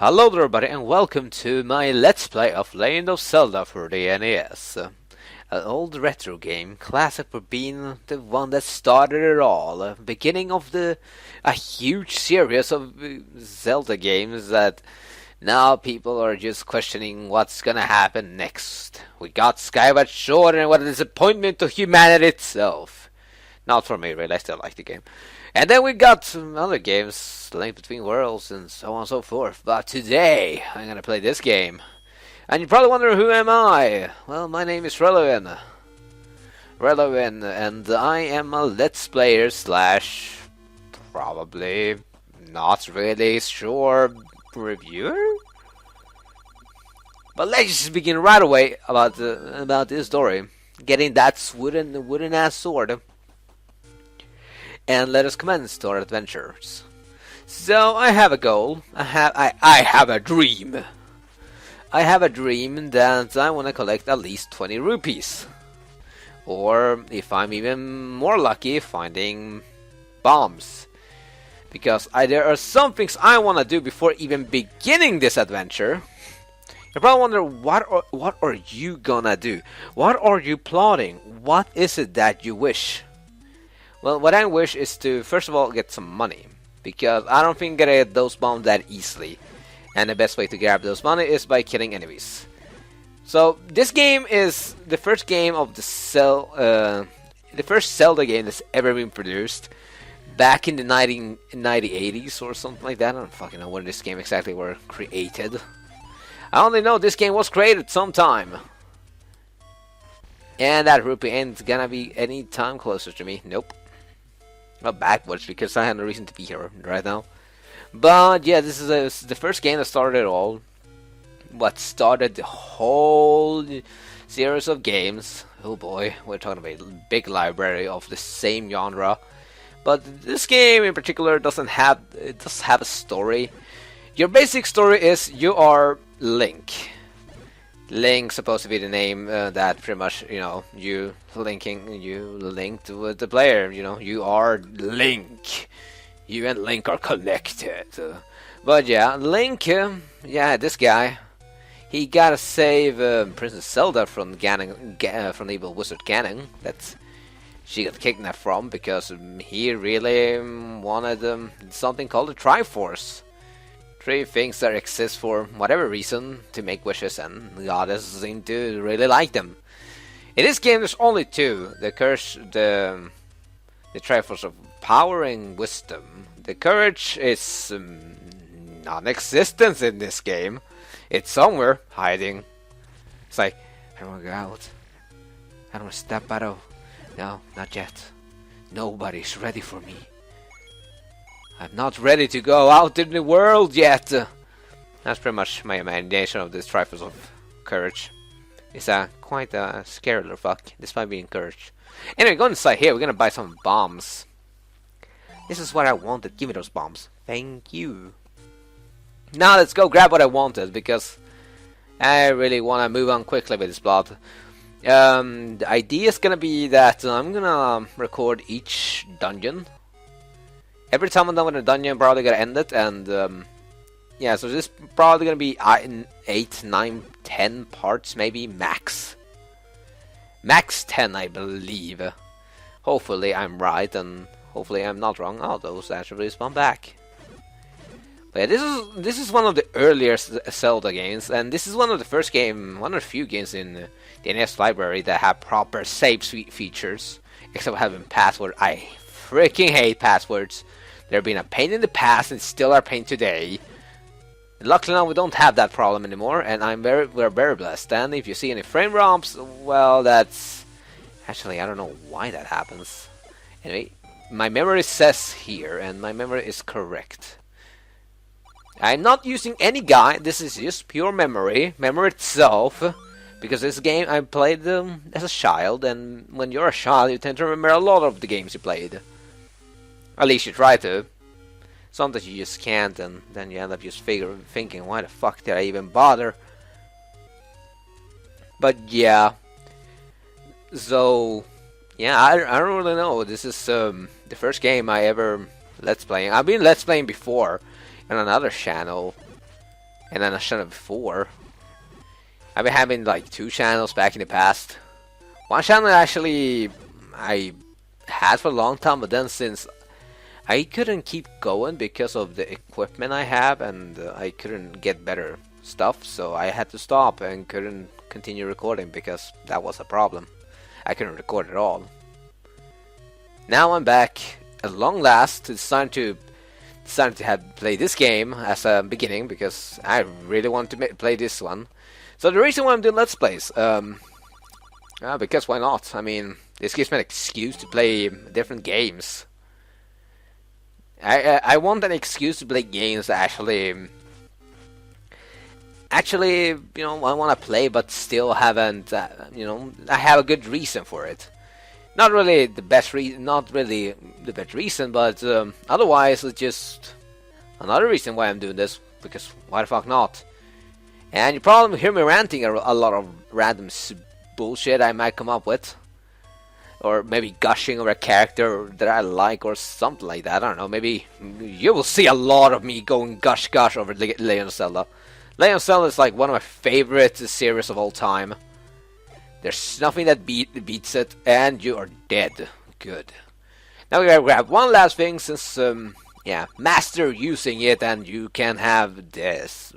Hello there everybody and welcome to my Let's Play of Legend of Zelda for the NES. An old retro game, classic for being the one that started it all. Beginning of a huge series of Zelda games that now people are just questioning what's gonna happen next. We got Skyward Sword and what a disappointment to humanity itself. Not for me really, I still like the game. And then we got some other games, Link Between Worlds and so on and so forth. But today, I'm gonna play this game. And you probably wonder, who am I? Well, my name is Relevin, and I am a Let's Player slash probably not really sure reviewer? But let's just begin right away about this story. Getting that wooden ass sword. And let us commence our adventures. So I have a goal. I have a dream. I have a dream that I want to collect at least 20 rupees. Or if I'm even more lucky, finding bombs. Because there are some things I want to do before even beginning this adventure. You probably wonder, what are you gonna do? What are you plotting? What is it that you wish? Well, what I wish is to, first of all, get some money. Because I don't think I'm gonna get those bombs that easily. And the best way to grab those money is by killing enemies. So, this game is the first game of the first Zelda game that's ever been produced. Back in the 1980s or something like that. I don't fucking know when this game exactly were created. I only know this game was created sometime. And that rupee ain't gonna be any time closer to me. Nope. Not backwards, because I have no reason to be here right now. But yeah, this is the first game that started it all. What started the whole series of games. Oh boy, we're talking about a big library of the same genre. But this game in particular does have a story. Your basic story is you are Link. Link supposed to be the name that pretty much, you linked with the player, you are Link. You and Link are connected. But yeah, Link, this guy, he gotta save Princess Zelda from from the evil wizard Ganon that she got kidnapped from because he really wanted something called the Triforce. Three things that exist for whatever reason to make wishes, and the goddess seem to really like them. In this game, there's only two: the Triforce of Power and Wisdom. The courage is non-existent in this game. It's somewhere hiding. It's like, I don't want to go out. I don't want to step out of. No, not yet. Nobody's ready for me. I'm not ready to go out in the world yet. That's pretty much my imagination of this Triforce of Courage. It's quite a scary little fuck, despite being encouraged. Anyway, go inside here. We're gonna buy some bombs. This is what I wanted. Give me those bombs. Thank you. Now let's go grab what I wanted, because I really want to move on quickly with this plot. The idea is gonna be that I'm gonna record each dungeon. Every time I'm done with a dungeon, I'm probably gonna end it, and yeah, so this is probably gonna be 8, 9, 10 parts, maybe max. Max 10, I believe. Hopefully I'm right, and hopefully I'm not wrong. Oh, those actually spawn back. But yeah, this is one of the earlier Zelda games, and this is one of the few games in the NES library that have proper save features, except for having password. I freaking hate passwords. They've been a pain in the past and still are a pain today. Luckily now we don't have that problem anymore, and we're very blessed. And if you see any frame drops, well, that's actually, I don't know why that happens. Anyway, my memory says here, and my memory is correct. I'm not using any guide. This is just pure memory itself. Because this game I played as a child, and when you're a child, you tend to remember a lot of the games you played. At least you try to. Sometimes you just can't, and then you end up just thinking, why the fuck did I even bother? But yeah. So, yeah, I don't really know. This is the first game I ever Let's Playing. I've been Let's Playing before on another channel. and then a channel before. I've been having like 2 channels back in the past. One channel actually I had for a long time, but then since I couldn't keep going because of the equipment I have, and I couldn't get better stuff, so I had to stop and couldn't continue recording because that was a problem. I couldn't record at all. Now I'm back at long last, decided to have play this game as a beginning because I really want to play this one. So the reason why I'm doing Let's Plays, because why not? I mean, this gives me an excuse to play different games. I want an excuse to play games that actually, you know, I want to play, but still haven't, you know, I have a good reason for it. Not really the best reason, but otherwise it's just another reason why I'm doing this, because why the fuck not? And you probably hear me ranting a lot of random bullshit I might come up with. Or maybe gushing over a character that I like or something like that. I don't know, maybe you will see a lot of me going gush over Legend of Zelda. Legend of Zelda is like one of my favorite series of all time. There's nothing that beats it, and you are dead. Good. Now we gotta grab one last thing, since, yeah, master using it and you can have this.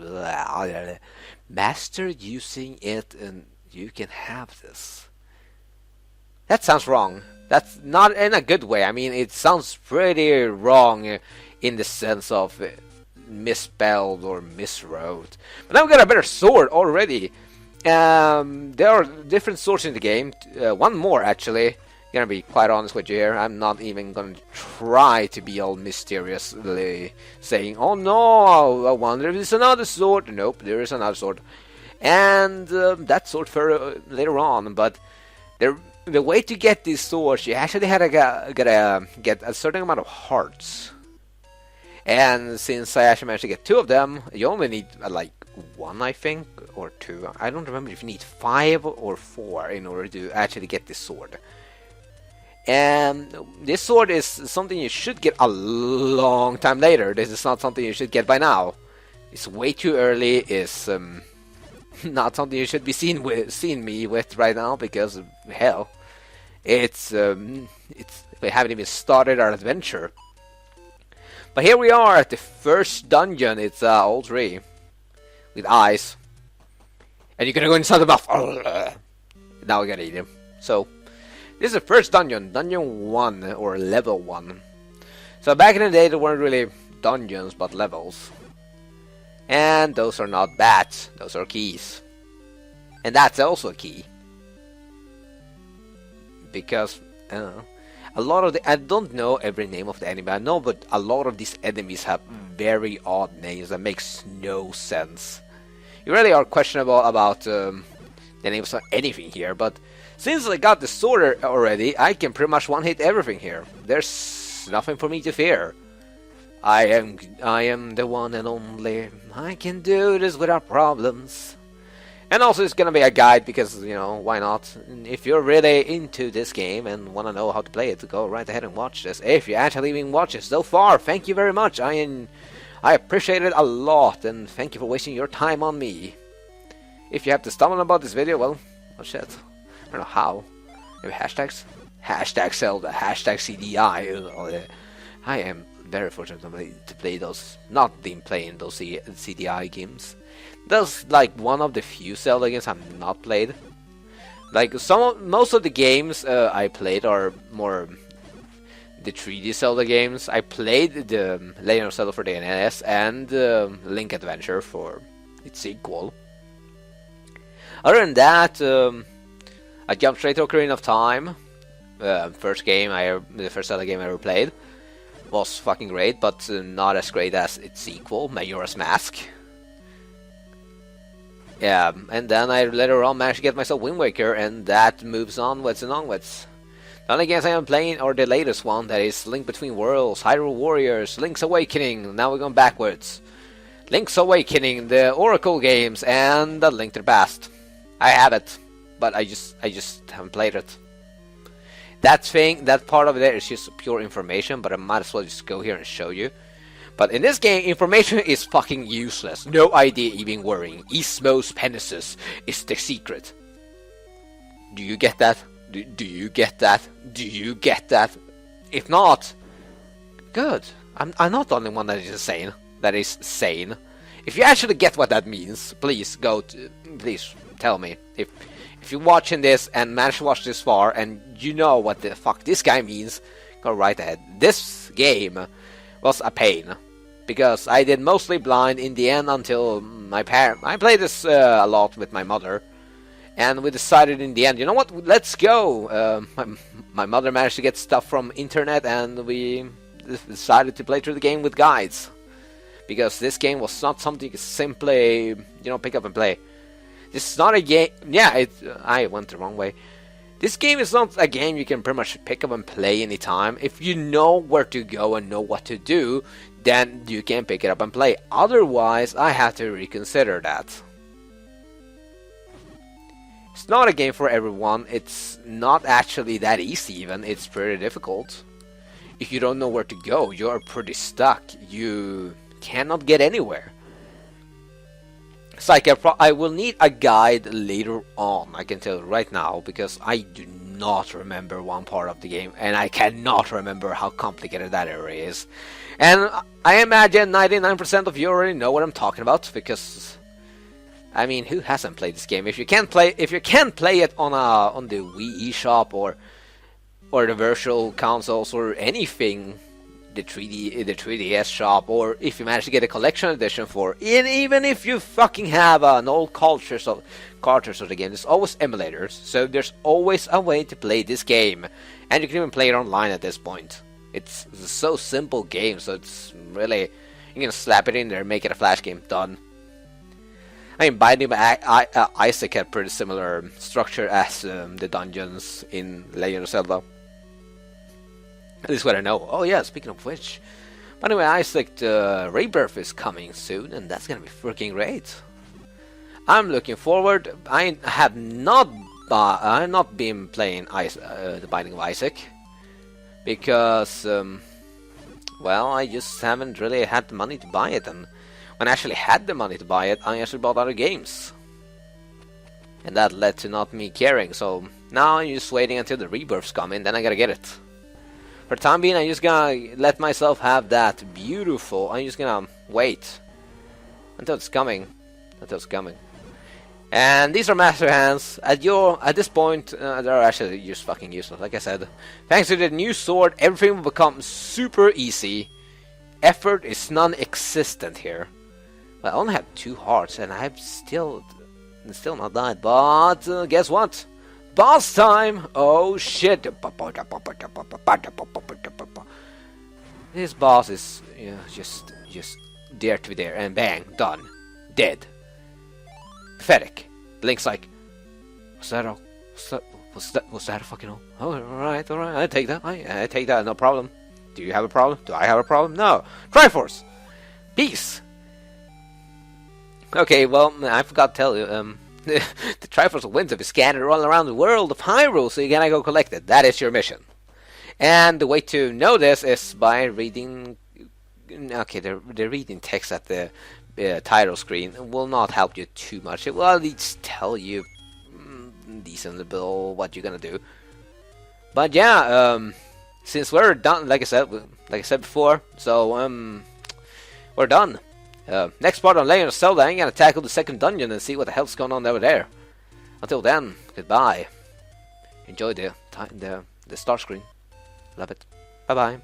Master using it and you can have this. That sounds wrong. That's not in a good way. I mean, it sounds pretty wrong in the sense of misspelled or miswrote. But now we got a better sword already. There are different swords in the game. One more, actually. Gonna be quite honest with you here. I'm not even gonna try to be all mysteriously saying, oh no, I wonder if there's another sword. Nope, there is another sword. And that sword for later on. But the way to get these swords, you actually had to get a certain amount of hearts. And since I actually managed to get 2 of them, you only need like 1, I think, or 2. I don't remember if you need 5 or 4 in order to actually get this sword. And this sword is something you should get a long time later. This is not something you should get by now. It's way too early. It's not something you should be seeing me with right now, because hell, we haven't even started our adventure. But here we are at the first dungeon. It's all 3 with eyes, and you're gonna go inside the mouth. Now we gotta eat him. So this is the first dungeon, dungeon 1 or level 1. So back in the day there weren't really dungeons but levels. And those are not bats, those are keys. And that's also a key. Because, a lot of I don't know every name of the enemy, I know, but a lot of these enemies have very odd names that makes no sense. You really are questionable about the names of anything here, but since I got the sword already, I can pretty much one-hit everything here. There's nothing for me to fear. I am the one and only. I can do this without problems. And also it's gonna be a guide because, you know, why not? If you're really into this game and wanna know how to play it, go right ahead and watch this. If you actually even watch it so far, thank you very much. I appreciate it a lot, and thank you for wasting your time on me. If you have to stumble about this video, well, oh shit. I don't know how. Maybe hashtags? Hashtag Zelda, hashtag CDI. I am very fortunate to play those, not been playing those CDI games. That's like one of the few Zelda games I've not played. Like most of the games I played are more the 3D Zelda games. I played the Legend of Zelda for the NES and Link Adventure for its sequel. Other than that, I jumped straight to Ocarina of Time. The first Zelda game I ever played was fucking great, but not as great as its sequel, Majora's Mask. Yeah, and then I later on managed to get myself Wind Waker, and that moves onwards and onwards. The only games I am playing are the latest one, that is Link Between Worlds, Hyrule Warriors, Link's Awakening, now we're going backwards. Link's Awakening, the Oracle games, and the Link to the Past. I have it, but I just haven't played it. That part of it is just pure information, but I might as well just go here and show you. But in this game, information is fucking useless. No idea even worrying. Ismos Penesus is the secret. Do you get that? Do you get that? Do you get that? If not, good. I'm not the only one that is sane. That is sane. If you actually get what that means, please please tell me. If you're watching this and managed to watch this far and you know what the fuck this guy means, go right ahead. This game was a pain because I did mostly blind in the end until I played this a lot with my mother, and we decided in the end, you know what? Let's go. My mother managed to get stuff from internet, and we decided to play through the game with guides. Because this game was not something you could simply, pick up and play. This is not a game. Yeah, I went the wrong way. This game is not a game you can pretty much pick up and play anytime. If you know where to go and know what to do, then you can pick it up and play. Otherwise, I have to reconsider that. It's not a game for everyone. It's not actually that easy even. It's pretty difficult. If you don't know where to go, you're pretty stuck. You cannot get anywhere. It's like I will need a guide later on, I can tell you right now, because I do not remember one part of the game, and I cannot remember how complicated that area is. And I imagine 99% of you already know what I'm talking about, because I mean, who hasn't played this game? If you can't play it on the Wii eShop or the virtual consoles or anything, the 3DS shop, or if you manage to get a collection edition for it, and even if you fucking have an old cartridge of the game, there's always emulators, so there's always a way to play this game, and you can even play it online at this point. It's a so simple game, so it's really, you can slap it in there, make it a flash game, done. I mean, Binding of Isaac had pretty similar structure as the dungeons in Legend of Zelda. At least what I know. Oh yeah, speaking of which, by the way, Isaac, the Rebirth is coming soon, and that's gonna be freaking great. I'm looking forward. I have not been playing the Binding of Isaac because, well, I just haven't really had the money to buy it, and when I actually had the money to buy it, I actually bought other games, and that led to not me caring. So now I'm just waiting until the Rebirth's coming, then I gotta get it. For the time being, I'm just gonna let myself have that beautiful. I'm just gonna wait until it's coming. And these are Master Hands. At this point, they're actually just fucking useless. Like I said, thanks to the new sword, everything will become super easy. Effort is non-existent here. Well, I only have 2 hearts, and I've still not died. But guess what? Boss time! Oh shit! This boss is just there to be there, and bang, done, dead. Pathetic. Link's like, was that a fucking all? Oh, alright, I take that. I take that, no problem. Do you have a problem? Do I have a problem? No. Triforce! Peace! Okay, well, I forgot to tell you, the Triforce of Winds are scattered all around the world of Hyrule, so you gotta go collect it. That is your mission. And the way to know this is by reading... Okay, the reading text at the title screen will not help you too much. It will at least tell you decently below what you're gonna do. But yeah, since we're done, like I said before, so we're done. Next part on Legend of Zelda, I'm gonna tackle the second dungeon and see what the hell's going on over there. Until then, goodbye. Enjoy the start screen. Love it. Bye bye.